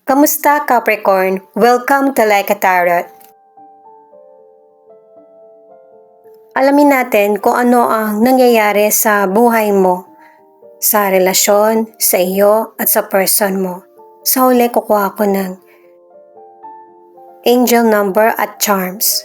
Kamusta Capricorn? Welcome to Like a Tarot. Alamin natin kung ano ang nangyayari sa buhay mo, sa relasyon, sa iyo at sa person mo. Sa huli kukuha ko ng angel number at charms.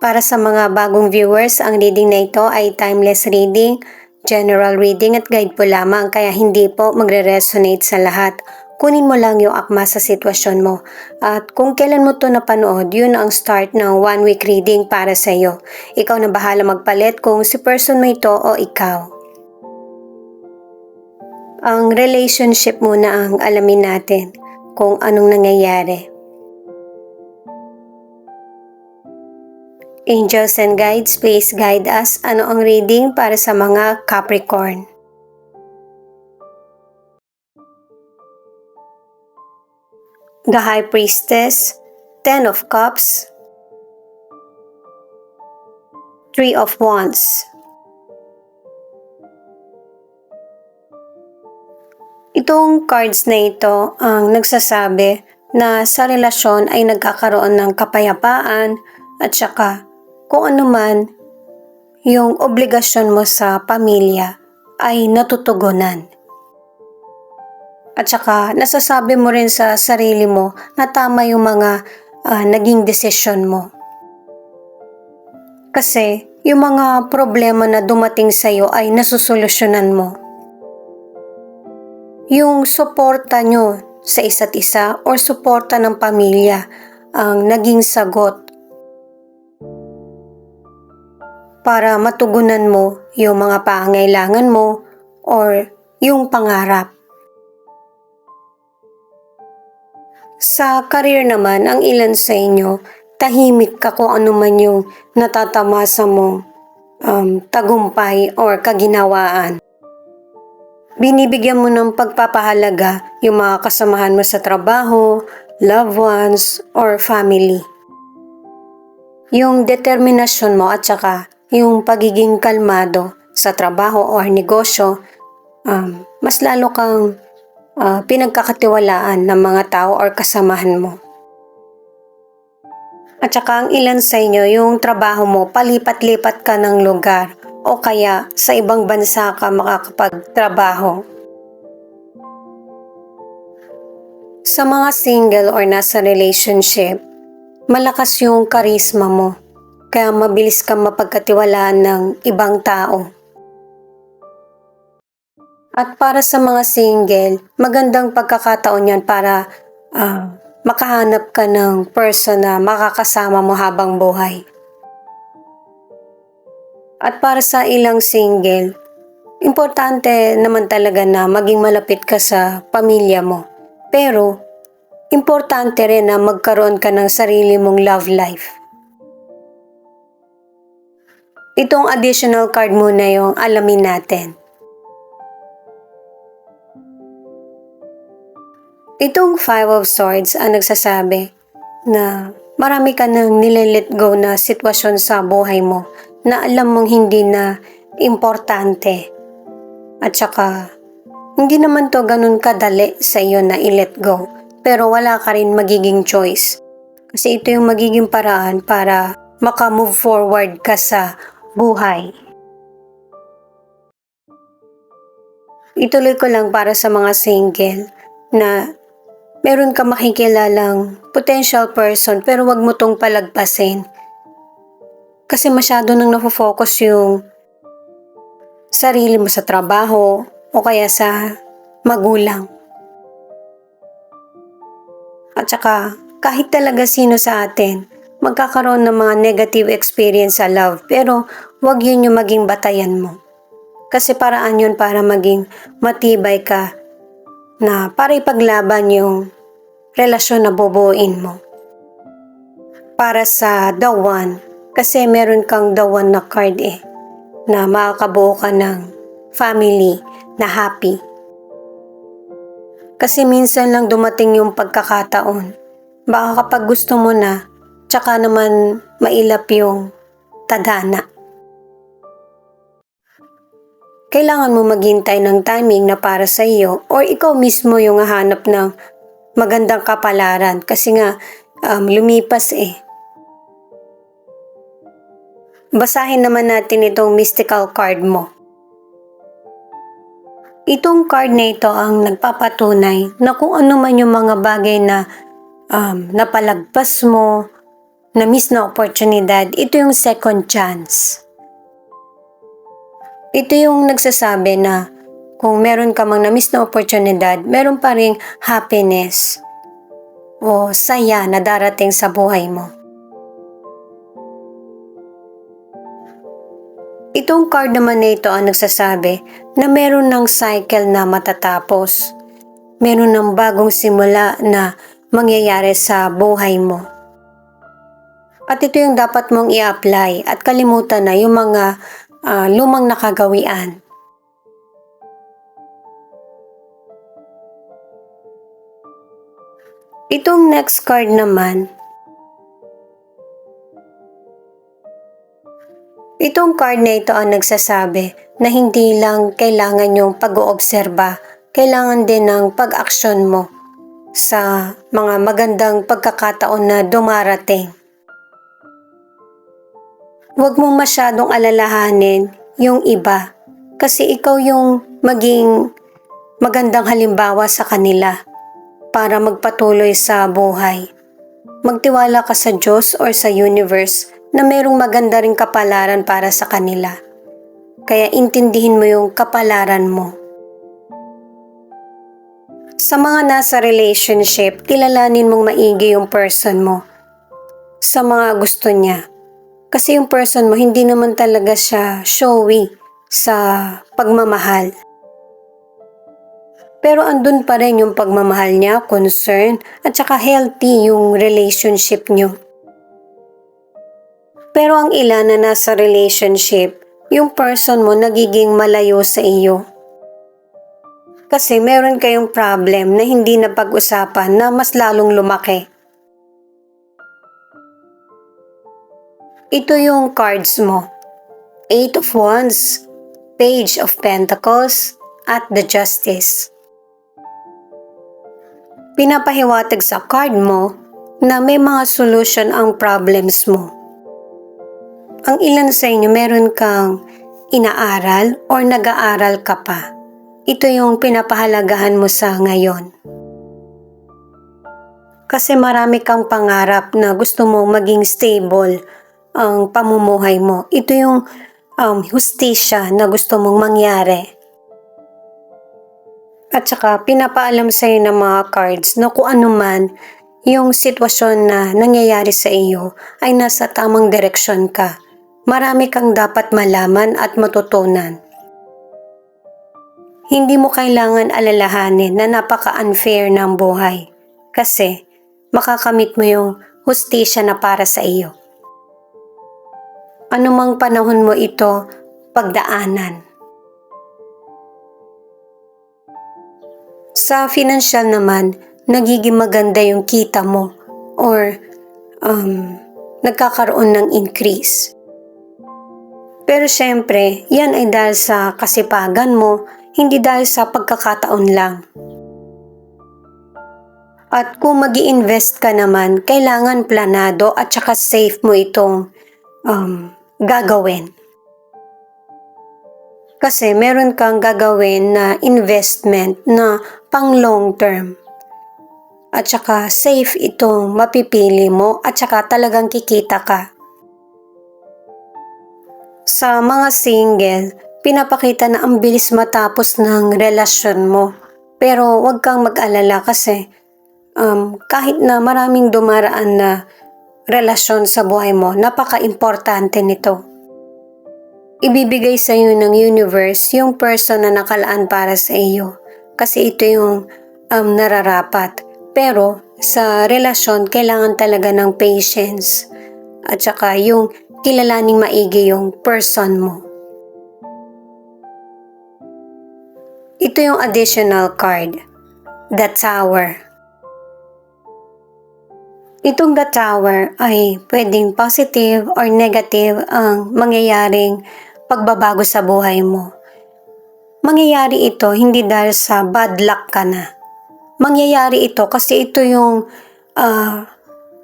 Para sa mga bagong viewers, ang reading na ito ay timeless reading, general reading at guide po lamang kaya hindi po magre-resonate sa lahat. Kunin mo lang yung akma sa sitwasyon mo. At kung kailan mo to napanood, yun ang start ng 1 week reading para sa iyo. Ikaw na bahala magpalit kung si person mo ito o ikaw. Ang relationship muna ang alamin natin kung anong nangyayari. Angels and guides, please guide us. Ano ang reading para sa mga Capricorn? The High Priestess, Ten of Cups, Three of Wands. Itong cards na ito ang nagsasabi na sa relasyon ay nagkakaroon ng kapayapaan at saka kung ano man yung obligasyon mo sa pamilya ay natutugunan. At saka nasasabi mo rin sa sarili mo na tama yung mga naging desisyon mo. Kasi yung mga problema na dumating sa iyo ay nasusolusyonan mo. Yung suporta nyo sa isa't isa o suporta ng pamilya ang naging sagot para matugunan mo yung mga pangailangan mo or yung pangarap. Sa career naman, ang ilan sa inyo, tahimik ka kung ano man yung natatamasa mong tagumpay or kaginawaan. Binibigyan mo ng pagpapahalaga yung mga kasamahan mo sa trabaho, loved ones, or family. Yung determinasyon mo at saka yung pagiging kalmado sa trabaho o negosyo, mas lalo kang pinagkakatiwalaan ng mga tao or kasamahan mo. At saka ang ilan sa inyo, yung trabaho mo, palipat-lipat ka ng lugar o kaya sa ibang bansa ka makakapagtrabaho. Sa mga single or nasa relationship, malakas yung karisma mo. Kaya mabilis kang mapagkatiwalaan ng ibang tao. At para sa mga single, magandang pagkakataon yan para makahanap ka ng person na makakasama mo habang buhay. At para sa ilang single, importante naman talaga na maging malapit ka sa pamilya mo. Pero, importante rin na magkaroon ka ng sarili mong love life. Itong additional card muna yung alamin natin. Itong Five of Swords ang nagsasabi na marami ka nang nile-let go na sitwasyon sa buhay mo na alam mong hindi na importante. At saka, hindi naman to ganun kadali sa iyo na i-let go. Pero wala ka rin magiging choice. Kasi ito yung magiging paraan para maka-move forward ka sa buhay. Ituloy ko lang para sa mga single na meron ka makikilalang potential person pero wag mo tong palagpasin. Kasi masyado nang nafo-focus yung sarili mo sa trabaho o kaya sa magulang. At saka kahit talaga sino sa atin, magkakaroon ng mga negative experience sa love pero wag yun yung maging batayan mo. Kasi paraan yun para maging matibay ka na para ipaglaban yung relasyon na bubuuin mo. Para sa The One, kasi meron kang The One na card na makakabuo ka ng family na happy. Kasi minsan lang dumating yung pagkakataon. Baka kapag gusto mo na, tsaka naman mailap yung tadhana. kailangan mo maghintay ng timing na para sa iyo or ikaw mismo yung hahanap ng magandang kapalaran kasi nga lumipas eh. Basahin naman natin itong mystical card mo. Itong card na ito ang nagpapatunay na kung ano man yung mga bagay na napalagpas mo, na miss na oportunidad, ito yung second chance. Ito yung nagsasabi na kung meron ka mang na-miss na oportunidad, meron pa ring happiness o saya na darating sa buhay mo. Itong card naman na ito ang nagsasabi na meron ng cycle na matatapos. Meron ng bagong simula na mangyayari sa buhay mo. At ito yung dapat mong i-apply at kalimutan na yung mga lumang nakagawian. Itong next card naman, itong card na ito ang nagsasabi na hindi lang kailangan yung pag-oobserba, kailangan din ng pag-aksyon mo sa mga magandang pagkakataon na dumarating. Huwag mong masyadong alalahanin yung iba kasi ikaw yung maging magandang halimbawa sa kanila para magpatuloy sa buhay. Magtiwala ka sa Diyos or sa universe na merong maganda ring kapalaran para sa kanila. Kaya intindihin mo yung kapalaran mo. Sa mga nasa relationship, kilalanin mong maigi yung person mo sa mga gusto niya. Kasi yung person mo, hindi naman talaga siya showy sa pagmamahal. Pero andun pa rin yung pagmamahal niya, concern, at saka healthy yung relationship niyo. Pero ang ilan na nasa relationship, yung person mo nagiging malayo sa iyo. Kasi meron kayong problem na hindi napag-usapan na mas lalong lumaki. Ito yung cards mo. 8 of Wands, Page of Pentacles, at the Justice. Pinapahiwatig sa card mo na may mga solution ang problems mo. Ang ilan sa inyo meron kang inaaral or nag-aaral ka pa. Ito yung pinapahalagahan mo sa ngayon. Kasi marami kang pangarap na gusto mo maging stable ang pamumuhay mo. Ito yung hustisya na gusto mong mangyari. At saka pinapaalam sa iyo ng mga cards na kung ano man yung sitwasyon na nangyayari sa iyo ay nasa tamang direksyon ka. Marami kang dapat malaman at matutunan. Hindi mo kailangan alalahanin na napaka-unfair ng buhay kasi makakamit mo yung hustisya na para sa iyo. Anumang panahon mo ito pagdaanan. Sa financial naman, nagiging maganda yung kita mo or nagkakaroon ng increase. Pero syempre, yan ay dahil sa kasipagan mo, hindi dahil sa pagkakataon lang. At kung mag-i-invest ka naman, kailangan planado at saka safe mo itong gagawin. Kasi meron kang gagawin na investment na pang long term. At saka safe itong mapipili mo at saka talagang kikita ka. Sa mga single, pinapakita na ang bilis matapos ng relasyon mo. Pero huwag kang mag-alala kasi kahit na maraming dumaraan na relasyon sa buhay mo, napaka-importante nito. Ibibigay sa iyo ng universe yung person na nakalaan para sa iyo. Kasi ito yung nararapat. Pero sa relasyon, kailangan talaga ng patience. At saka yung kilalaning maigi yung person mo. Ito yung additional card. The Tower. Itong The Tower ay pwedeng positive or negative ang mangyayaring pagbabago sa buhay mo. mangyayari ito hindi dahil sa bad luck ka na. Mangyayari ito kasi ito yung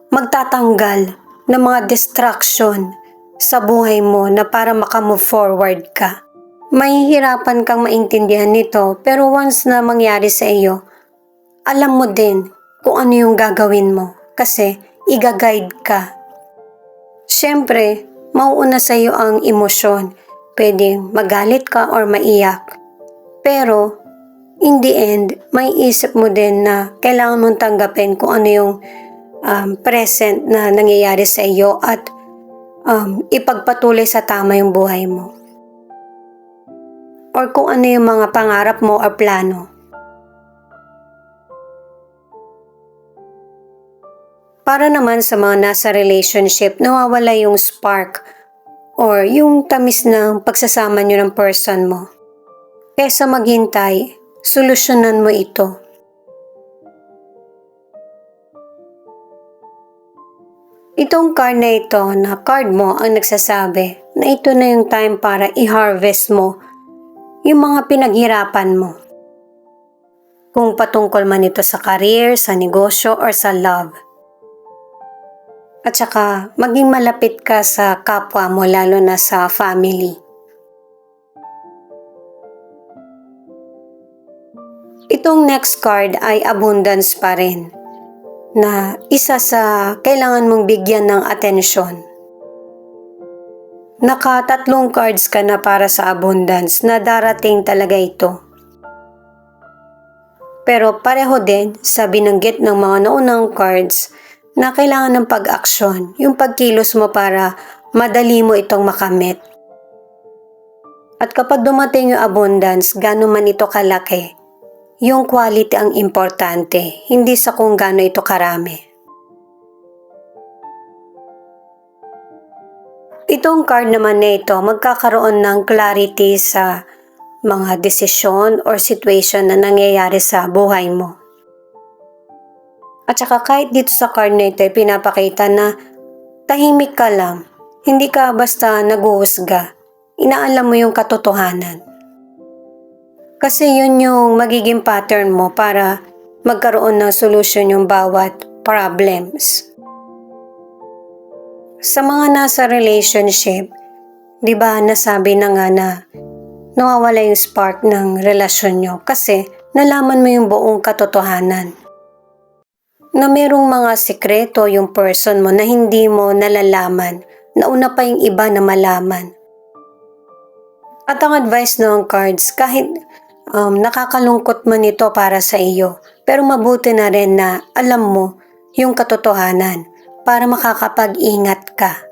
magtatanggal ng mga distraction sa buhay mo na para makamove forward ka. Mahihirapan kang maintindihan nito pero once na mangyari sa iyo, alam mo din kung ano yung gagawin mo kasi i-guide ka. Siyempre, mauuna sa iyo ang emosyon. Pwede magalit ka or maiyak. Pero, in the end, may isip mo din na kailangan mong tanggapin kung ano yung present na nangyayari sa iyo at ipagpatuloy sa tama yung buhay mo. Or kung ano yung mga pangarap mo or plano. Para naman sa mga nasa relationship, nawawala yung spark or yung tamis ng pagsasama nyo ng person mo. Kesa maghintay, solusyonan mo ito. Itong card na ito na card mo ang nagsasabi na ito na yung time para i-harvest mo yung mga pinaghirapan mo. Kung patungkol man ito sa career, sa negosyo, or sa love. At saka, maging malapit ka sa kapwa mo lalo na sa family. Itong next card ay abundance pa rin, na isa sa kailangan mong bigyan ng atensyon. Naka-3 cards ka na para sa abundance na darating talaga ito. Pero pareho din sa binanggit ng mga naunang cards na kailangan ng pag-aksyon, yung pagkilos mo para madali mo itong makamit. At kapag dumating yung abundance, gaano man ito kalaki, yung quality ang importante, hindi sa kung gaano ito karami. Itong card naman na ito, magkakaroon ng clarity sa mga desisyon or situation na nangyayari sa buhay mo. At saka kahit dito sa card na ito, pinapakita na tahimik ka lang, hindi ka basta nag-uusga, inaalam mo yung katotohanan. Kasi yun yung magiging pattern mo para magkaroon ng solusyon yung bawat problems. Sa mga nasa relationship, di ba nasabi na nga na nawawala yung spark ng relasyon nyo kasi nalaman mo yung buong katotohanan. Na merong mga sikreto yung person mo na hindi mo nalalaman, na una pa yung iba na malaman. At ang advice ng cards, kahit nakakalungkot man ito para sa iyo, pero mabuti na rin na alam mo yung katotohanan para makakapag-ingat ka.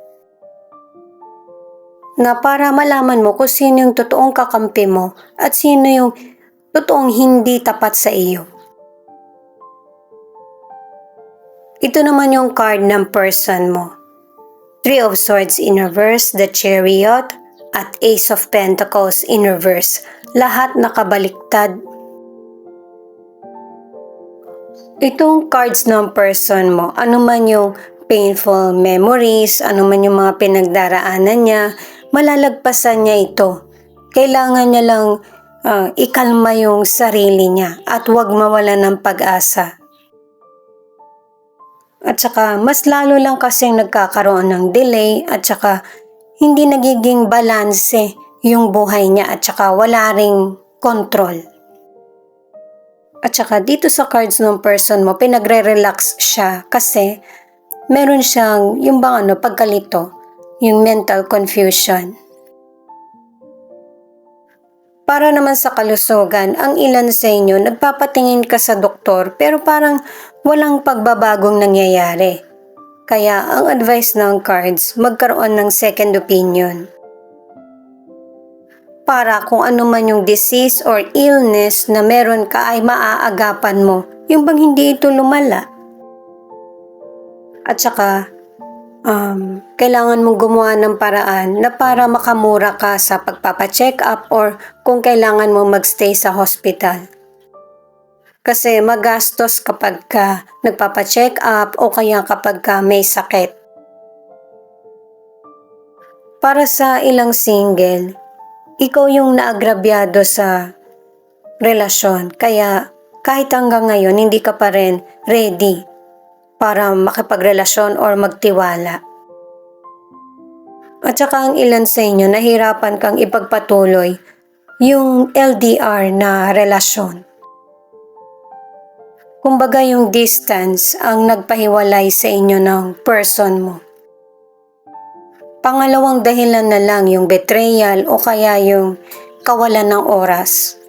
Na para malaman mo kung sino yung totoong kakampi mo at sino yung totoong hindi tapat sa iyo. Ito naman yung card ng person mo. 3 of Swords in reverse, the Chariot, at Ace of Pentacles in reverse. Lahat nakabaliktad. Itong cards ng person mo, ano man yung painful memories, ano man yung mga pinagdaraanan niya, malalagpasan niya ito. Kailangan niya lang ikalma yung sarili niya at huwag mawala ng pag-asa. At saka mas lalo lang kasing nagkakaroon ng delay at saka hindi nagiging balanse yung buhay niya at saka wala ring control. At saka dito sa cards ng person mo, pinagre-relax siya kasi meron siyang yung bang pagkalito, yung mental confusion. Para naman sa kalusugan, ang ilan sa inyo nagpapatingin ka sa doktor pero parang walang pagbabagong nangyayari. Kaya ang advice ng cards, magkaroon ng second opinion. Para kung ano man yung disease or illness na meron ka ay maaagapan mo, yung bang hindi ito lumala. At saka, kailangan mong gumawa ng paraan na para makamura ka sa pagpapacheck up or kung kailangan mo magstay sa hospital. Kasi magastos kapag ka nagpapacheck up o kaya kapag ka may sakit. Para sa ilang single, ikaw yung naagrabyado sa relasyon. Kaya kahit hanggang ngayon, hindi ka pa rin ready para makipagrelasyon or magtiwala. At saka ang ilan sa inyo, nahirapan kang ipagpatuloy yung LDR na relasyon. Kumbaga yung distance ang nagpahiwalay sa inyo ng person mo. Pangalawang dahilan na lang yung betrayal o kaya yung kawalan ng oras.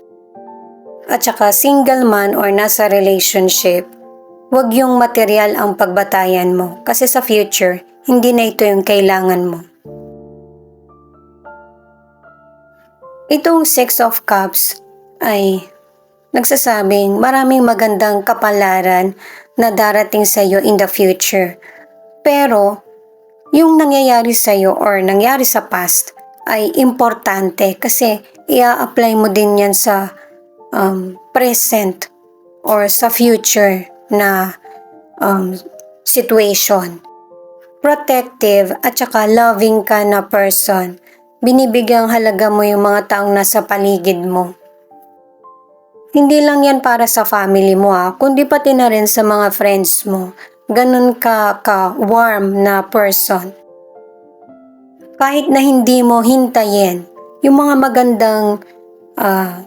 At saka single man or nasa relationship, wag yung material ang pagbatayan mo kasi sa future, hindi na ito yung kailangan mo. Itong Six of Cups ay nagsasabing maraming magandang kapalaran na darating sa iyo in the future. Pero, yung nangyayari sa iyo or nangyari sa past ay importante kasi i-apply mo din yan sa present or sa future na situation. Protective at saka loving ka na person. Binibigyang halaga mo yung mga taong nasa paligid mo. Hindi lang yan para sa family mo kundi pati na rin sa mga friends mo. Ganun ka-warm na person. Kahit na hindi mo hintayin, yung mga magandang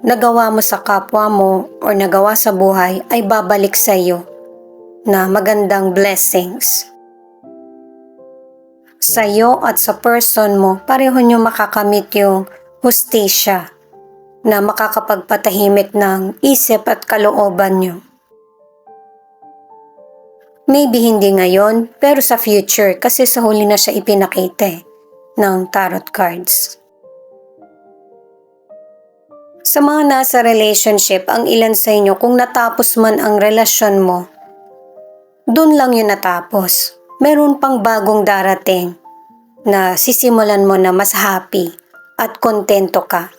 nagawa mo sa kapwa mo or nagawa sa buhay ay babalik sa iyo na magandang blessings. Sa iyo at sa person mo, pareho nyo makakamit yung hustisya na makakapagpatahimik ng isip at kalooban nyo. Maybe hindi ngayon, pero sa future kasi sa huli na siya ipinakita ng tarot cards. Sa mga nasa relationship, ang ilan sa inyo, kung natapos man ang relasyon mo, dun lang yun natapos. Meron pang bagong darating na sisimulan mo na mas happy at kontento ka.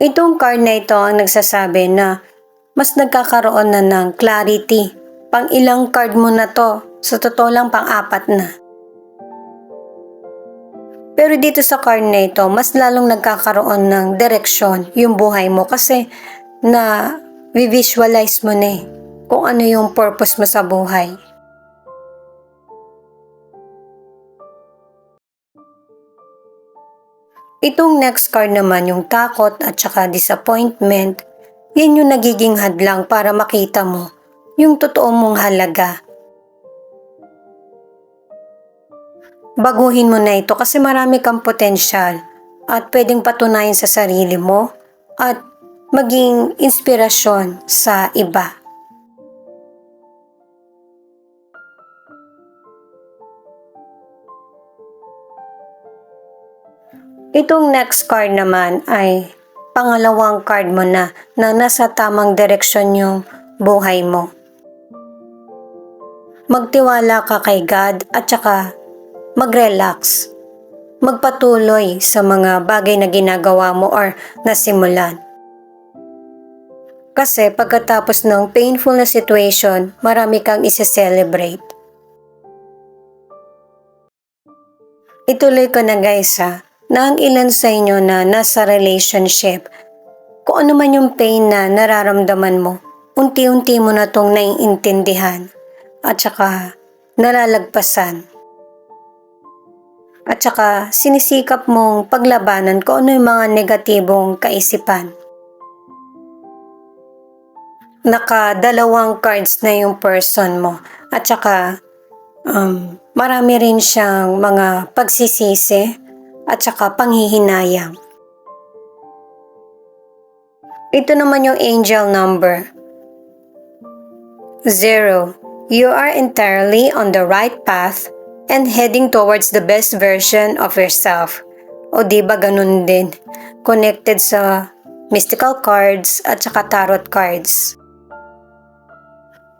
Itong card na ito ang nagsasabi na mas nagkakaroon na ng clarity. Pang ilang card mo na to, sa totoo lang pang-apat na. Pero dito sa card na ito, mas lalong nagkakaroon ng direksyon yung buhay mo kasi na visualize mo na kung ano yung purpose mo sa buhay. Itong next card naman, yung takot at saka disappointment, yan yung nagiging hadlang para makita mo yung totoo mong halaga. Baguhin mo na ito kasi marami kang potensyal at pwedeng patunayan sa sarili mo at maging inspirasyon sa iba. Itong next card naman ay pangalawang card mo na nasa tamang direksyon yung buhay mo. Magtiwala ka kay God at saka mag-relax. Magpatuloy sa mga bagay na ginagawa mo or nasimulan. Kasi pagkatapos ng painful na situation, marami kang isi-celebrate. Ituloy ko na guys na ang ilan sa inyo na nasa relationship, kung ano man yung pain na nararamdaman mo, unti-unti mo na itong naiintindihan at saka nalalagpasan. At saka sinisikap mong paglabanan kung ano yung mga negatibong kaisipan. Nakadalawang cards na yung person mo at saka marami rin siyang mga pagsisisi at saka panghihinayang. Ito naman yung angel number. 0. You are entirely on the right path and heading towards the best version of yourself. O diba ganun din? Connected sa mystical cards at saka tarot cards.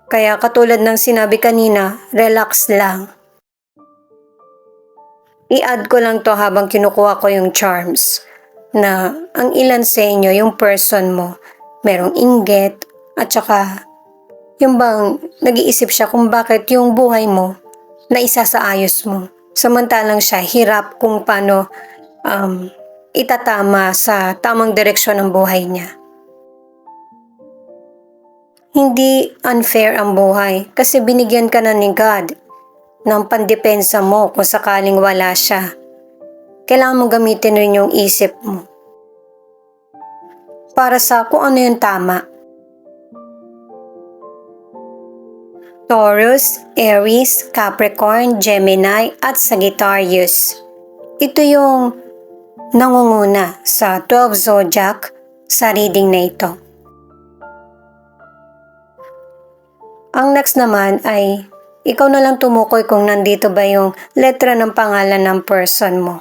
Kaya katulad ng sinabi kanina, relax lang. I-add ko lang to habang kinukuha ko yung charms na ang ilan sa inyo, yung person mo, merong inggit at saka yung bang nag-iisip siya kung bakit yung buhay mo na isasaayos mo. Samantalang siya hirap kung paano itatama sa tamang direksyon ng buhay niya. Hindi unfair ang buhay kasi binigyan ka na ni God ng pandepensa mo kung sakaling wala siya. Kailangan mo gamitin rin yung isip mo para sa kung ano yung tama. Taurus, Aries, Capricorn, Gemini at Sagittarius. Ito yung nangunguna sa 12 zodiac sa reading na ito. Ang next naman ay ikaw na lang tumukoy kung nandito ba yung letra ng pangalan ng person mo.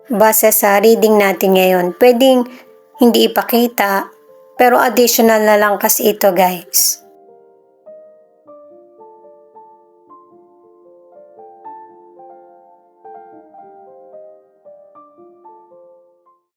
Base sa reading natin ngayon, pwedeng hindi ipakita pero additional na lang kasi ito guys.